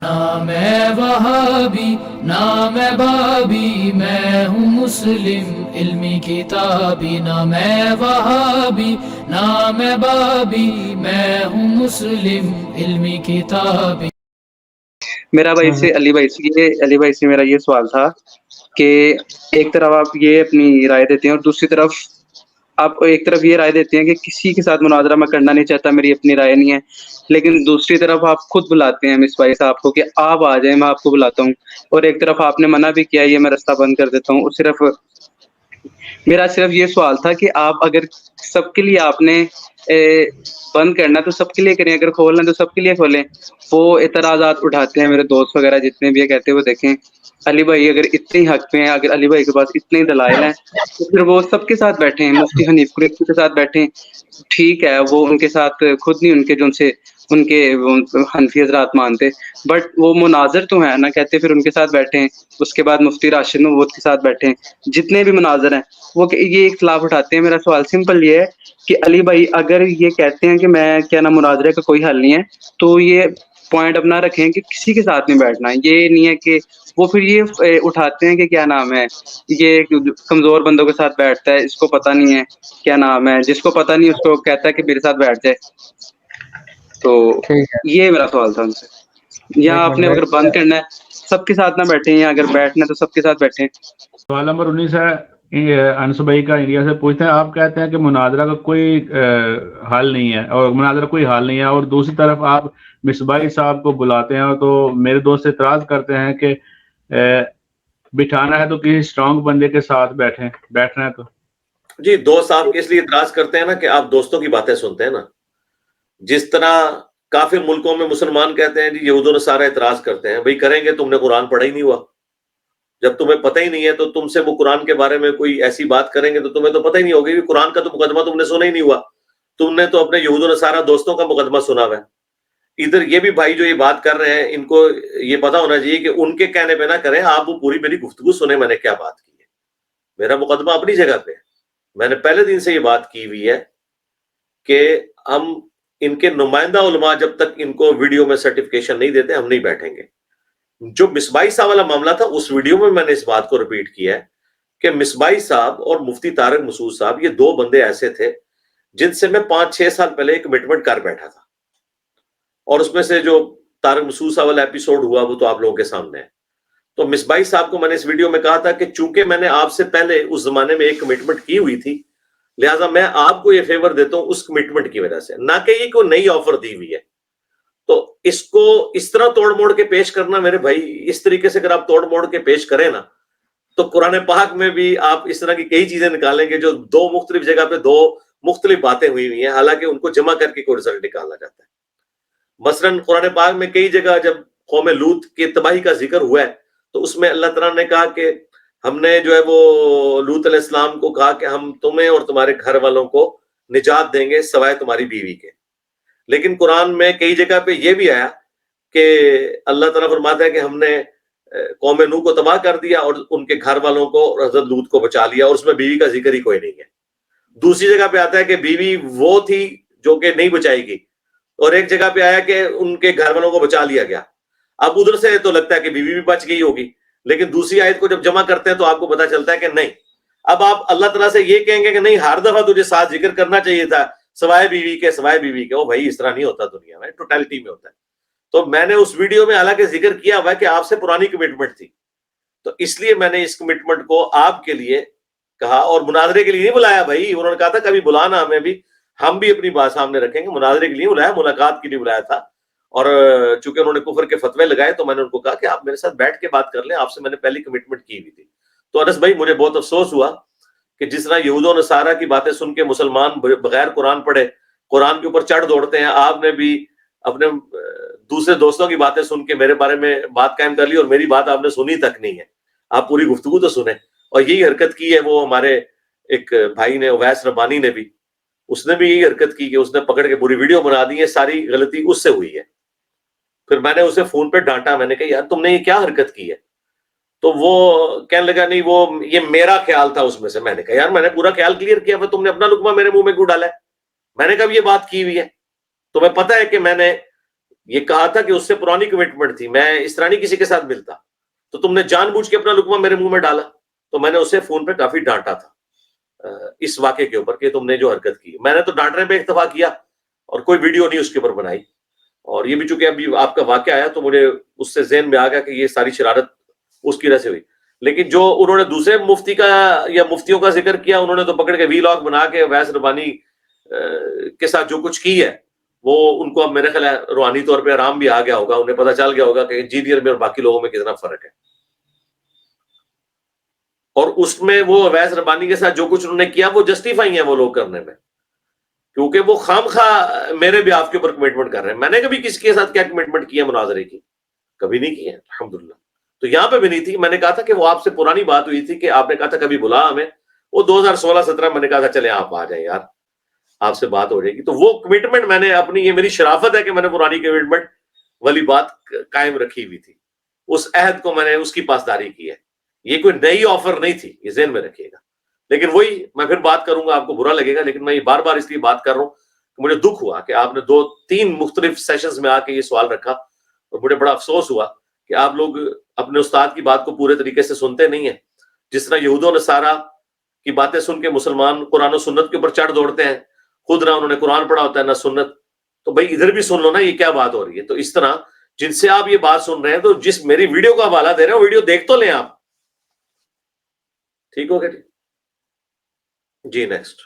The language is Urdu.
نہ میں وہابی نہ میں بابی، میں ہوں مسلم علمی کتابی، نہ میں وہابی نہ میں بابی، میں ہوں مسلم علمی کتابی۔ میرا بھائی سے علی بھائی سے میرا یہ سوال تھا کہ ایک طرف آپ یہ اپنی رائے دیتے ہیں اور دوسری طرف آپ ایک طرف یہ رائے دیتے ہیں کہ کسی کے ساتھ مناظرہ میں کرنا نہیں چاہتا، میری اپنی رائے نہیں ہے، لیکن دوسری طرف آپ خود بلاتے ہیں مصباح صاحب کو کہ آپ آ جائیں، میں آپ کو بلاتا ہوں، اور ایک طرف آپ نے منع بھی کیا یہ میں رستہ بند کر دیتا ہوں۔ اور صرف میرا یہ سوال تھا کہ آپ اگر سب کے لیے آپ نے بند کرنا تو سب کے لیے کریں، اگر کھولنا تو سب کے لیے کھولیں۔ وہ اعتراضات اٹھاتے ہیں میرے دوست وغیرہ جتنے بھی کہتے ہیں وہ دیکھیں علی بھائی اگر اتنے ہی حق پہ ہیں، اگر علی بھائی کے پاس اتنے دلائل ہیں تو پھر وہ سب کے ساتھ بیٹھیں، مفتی حنیف قریشی کے ساتھ بیٹھیں، ٹھیک ہے وہ ان کے ساتھ خود نہیں ان کے جو ان کے حنفی حضرات مانتے، بٹ وہ مناظر تو ہیں نا، کہتے پھر ان کے ساتھ بیٹھیں، اس کے بعد مفتی راشد نبوت کے ساتھ بیٹھیں، جتنے بھی مناظر ہیں وہ یہ اختلاف اٹھاتے ہیں۔ میرا سوال سمپل یہ ہے کہ علی بھائی اگر یہ کہتے ہیں کہ میں کیا نا مناظرے کا کوئی حل نہیں ہے تو یہ پوائنٹ اپنا رکھیں کہ کسی کے ساتھ نہیں بیٹھنا، یہ نہیں ہے کہ وہ پھر یہ اٹھاتے ہیں کہ کیا نام ہے یہ کمزور بندوں کے ساتھ بیٹھتا ہے، اس کو پتہ نہیں ہے کیا نام ہے، جس کو پتہ نہیں اس کو کہتا ہے کہ میرے ساتھ بیٹھ جائے۔ تو یہ میرا سوال تھا ان سے، یا آپ نے اگر بند کرنا ہے سب کے ساتھ نہ بیٹھیں، یا اگر بیٹھنا ہے تو سب کے ساتھ بیٹھیں۔ سوال نمبر 19 ہے انس بھائی کا، انڈیا سے پوچھتے ہیں، آپ کہتے ہیں کہ مناظرہ کا کوئی حل نہیں ہے اور مناظرہ کوئی حل نہیں ہے، اور دوسری طرف آپ مصباحی صاحب کو بلاتے ہیں تو میرے دوست اعتراض کرتے ہیں کہ بٹھانا ہے تو کسی اسٹرانگ بندے کے ساتھ بیٹھنا ہے تو جی دوست آپ اس لیے اعتراض کرتے ہیں نا کہ آپ دوستوں کی باتیں سنتے ہیں نا، جس طرح کافر ملکوں میں مسلمان کہتے ہیں جی یہود و نصارہ اعتراض کرتے ہیں، بھئی کریں گے، تم نے قرآن پڑھا ہی نہیں ہوا، جب تمہیں پتہ ہی نہیں ہے تو تم سے وہ قرآن کے بارے میں کوئی ایسی بات کریں گے تو تمہیں تو پتہ ہی نہیں ہوگی کہ قرآن کا تو مقدمہ تم نے سنا ہی نہیں ہوا، تم نے تو اپنے یہود و نصارہ دوستوں کا مقدمہ سنا ہوا ہے۔ ادھر یہ بھی بھائی جو یہ بات کر رہے ہیں ان کو یہ پتا ہونا چاہیے کہ ان کے کہنے پہ نہ کریں، آپ وہ پوری میری گفتگو سنیں میں نے کیا بات کی ہے، میرا مقدمہ اپنی جگہ پہ ہے، میں نے پہلے دن سے یہ بات کی ہوئی ہے کہ ہم ان کے نمائندہ علماء جب تک ان کو ویڈیو میں سرٹیفکیشن نہیں دیتے ہم نہیں بیٹھیں گے۔ جو مصباحی صاحب والا معاملہ تھا اس ویڈیو میں نے اس بات کو ریپیٹ کیا ہے کہ مصباحی صاحب اور مفتی طارق مسعود صاحب یہ دو بندے ایسے تھے جن سے میں 5-6 سال پہلے ایک کمٹمنٹ کر بیٹھا تھا، اور اس میں سے جو طارق مسعود صاحب والا ایپیسوڈ ہوا وہ تو آپ لوگوں کے سامنے ہے۔ تو مصباحی صاحب کو میں نے اس ویڈیو میں کہا تھا کہ چونکہ میں نے آپ سے پہلے اس زمانے میں ایک کمٹمنٹ کی ہوئی تھی لہٰذا میں آپ کو یہ فیور دیتا ہوں اس کمٹمنٹ کی وجہ سے، نہ کہ یہ کوئی نئی آفر دی ہوئی ہے۔ تو اس کو اس طرح توڑ موڑ کے پیش کرنا میرے بھائی، اس طریقے سے اگر آپ توڑ موڑ کے پیش کریں نا تو قرآن پاک میں بھی آپ اس طرح کی کئی چیزیں نکالیں گے جو دو مختلف جگہ پہ دو مختلف باتیں ہوئی ہوئی ہیں، حالانکہ ان کو جمع کر کے کوئی رزلٹ نکالنا چاہتا ہے۔ مثلاً قرآن پاک میں کئی جگہ جب قوم لوط کی تباہی کا ذکر ہوا ہے تو اس میں اللہ تعالیٰ نے کہا کہ ہم نے جو ہے وہ لوط علیہ السلام کو کہا کہ ہم تمہیں اور تمہارے گھر والوں کو نجات دیں گے سوائے تمہاری بیوی کے، لیکن قرآن میں کئی جگہ پہ یہ بھی آیا کہ اللہ تعالیٰ فرماتا ہے کہ ہم نے قوم نوح کو تباہ کر دیا اور ان کے گھر والوں کو اور حضرت لوط کو بچا لیا، اور اس میں بیوی کا ذکر ہی کوئی نہیں ہے۔ دوسری جگہ پہ آتا ہے کہ بیوی وہ تھی جو کہ نہیں بچائی گئی، اور ایک جگہ پہ آیا کہ ان کے گھر والوں کو بچا لیا گیا۔ اب ادھر سے تو لگتا ہے کہ بیوی بھی بچ گئی ہوگی، لیکن دوسری آیت کو جب جمع کرتے ہیں تو آپ کو پتا چلتا ہے کہ نہیں۔ اب آپ اللہ تعالیٰ سے یہ کہیں گے کہ نہیں ہر دفعہ تجھے ساتھ ذکر کرنا چاہیے تھا سوائے بیوی کے، سوائے بیوی کے، وہ بھائی اس طرح نہیں ہوتا دنیا میں، ٹوٹالٹی میں ہوتا ہے۔ تو میں نے اس ویڈیو میں حالانکہ ذکر کیا ہوا ہے کہ آپ سے پرانی کمٹمنٹ تھی، تو اس لیے میں نے اس کمٹمنٹ کو آپ کے لیے کہا، اور مناظرے کے لیے نہیں بلایا بھائی، انہوں نے کہا تھا کبھی بلانا ہمیں بھی، ہم بھی اپنی بات سامنے رکھیں گے، مناظرے کے لیے بلایا، ملاقات کے لیے بلایا تھا۔ اور چونکہ انہوں نے کفر کے فتوے لگائے تو میں نے ان کو کہا کہ آپ میرے ساتھ بیٹھ کے بات کر لیں، آپ سے میں نے پہلی کمٹمنٹ کی ہوئی تھی۔ تو انس بھائی مجھے بہت افسوس ہوا کہ جس طرح یہود و نصارہ کی باتیں سن کے مسلمان بغیر قرآن پڑھے قرآن کے اوپر چڑھ دوڑتے ہیں، آپ نے بھی اپنے دوسرے دوستوں کی باتیں سن کے میرے بارے میں بات قائم کر لی، اور میری بات آپ نے سنی تک نہیں ہے۔ آپ پوری گفتگو تو سنیں۔ اور یہی حرکت کی ہے وہ ہمارے ایک بھائی نے، اویس ربانی نے بھی، اس نے بھی یہی حرکت کی کہ اس نے پکڑ کے پوری ویڈیو بنا دی ہے، ساری غلطی اس سے ہوئی ہے۔ پھر میں نے اسے فون پہ ڈانٹا، میں نے کہا یار تم نے یہ کیا حرکت کی ہے؟ تو وہ کہنے لگا نہیں وہ یہ میرا خیال تھا اس میں سے۔ میں نے کہا یار میں نے پورا خیال کلیئر کیا، تم نے اپنا لقمہ میرے منہ میں کیوں ڈالا ہے؟ میں نے کب یہ بات کی ہوئی ہے؟ تمہیں پتہ ہے کہ میں نے یہ کہا تھا کہ اس سے پرانی کمٹمنٹ تھی, میں اس طرح نہیں کسی کے ساتھ ملتا, تو تم نے جان بوجھ کے اپنا لقمہ میرے منہ میں ڈالا. تو میں نے اسے فون پہ کافی ڈانٹا تھا اس واقعے کے اوپر کہ تم نے جو حرکت کی. میں نے تو ڈانٹنے پہ اکتفا کیا اور کوئی ویڈیو نہیں اس کے اوپر بنائی. اور یہ بھی چونکہ ابھی آپ کا واقعہ آیا تو مجھے اس سے ذہن میں آ گیا کہ یہ ساری شرارت اس کی وجہ سے ہوئی. لیکن جو انہوں نے دوسرے مفتی کا یا مفتیوں کا ذکر کیا, انہوں نے تو پکڑ کے وی لاگ بنا کے ویس ربانی کے ساتھ جو کچھ کی ہے وہ ان کو اب میرے خیال ہے روحانی طور پہ آرام بھی آ گیا ہوگا, انہیں پتہ چل گیا ہوگا کہ انجینئر میں اور باقی لوگوں میں کتنا فرق ہے. اور اس میں وہ ویس ربانی کے ساتھ جو کچھ انہوں نے کیا وہ جسٹیفائی ہیں وہ لوگ کرنے میں, کیونکہ وہ خام خواہ میرے بھی آپ کے اوپر کمٹمنٹ کر رہے ہیں. میں نے کبھی کسی کے ساتھ کیا کمٹمنٹ کی ہے مناظرے کی؟ کبھی نہیں کی ہے الحمدللہ. تو یہاں پہ بھی نہیں تھی. میں نے کہا تھا کہ وہ آپ سے پرانی بات ہوئی تھی کہ آپ نے کہا تھا کبھی بلا ہمیں, وہ 2016-17 میں نے کہا تھا چلے آپ آ جائیں یار, آپ سے بات ہو جائے گی. تو وہ کمٹمنٹ میں نے اپنی, یہ میری شرافت ہے کہ میں نے پرانی کمٹمنٹ والی بات قائم رکھی ہوئی تھی, اس عہد کو میں نے اس کی پاسداری کی ہے. یہ کوئی نئی آفر نہیں تھی, یہ ذہن میں رکھیے گا. لیکن وہی میں پھر بات کروں گا, آپ کو برا لگے گا, لیکن میں یہ بار بار اس لیے بات کر رہا ہوں کہ مجھے دکھ ہوا کہ آپ نے 2-3 مختلف سیشنز میں آ کے یہ سوال رکھا, اور مجھے بڑا افسوس ہوا کہ آپ لوگ اپنے استاد کی بات کو پورے طریقے سے سنتے نہیں ہیں. جس طرح یہود و نصارہ کی باتیں سن کے مسلمان قرآن و سنت کے اوپر چڑھ دوڑتے ہیں, خود نہ انہوں نے قرآن پڑھا ہوتا ہے نہ سنت. تو بھائی ادھر بھی سن لو نا یہ کیا بات ہو رہی ہے. تو اس طرح جن سے آپ یہ بات سن رہے ہیں, تو جس میری ویڈیو کا حوالہ دے رہے ہیں وہ ویڈیو دیکھ تو لیں آپ. ٹھیک ہو گیا جی, نیکسٹ.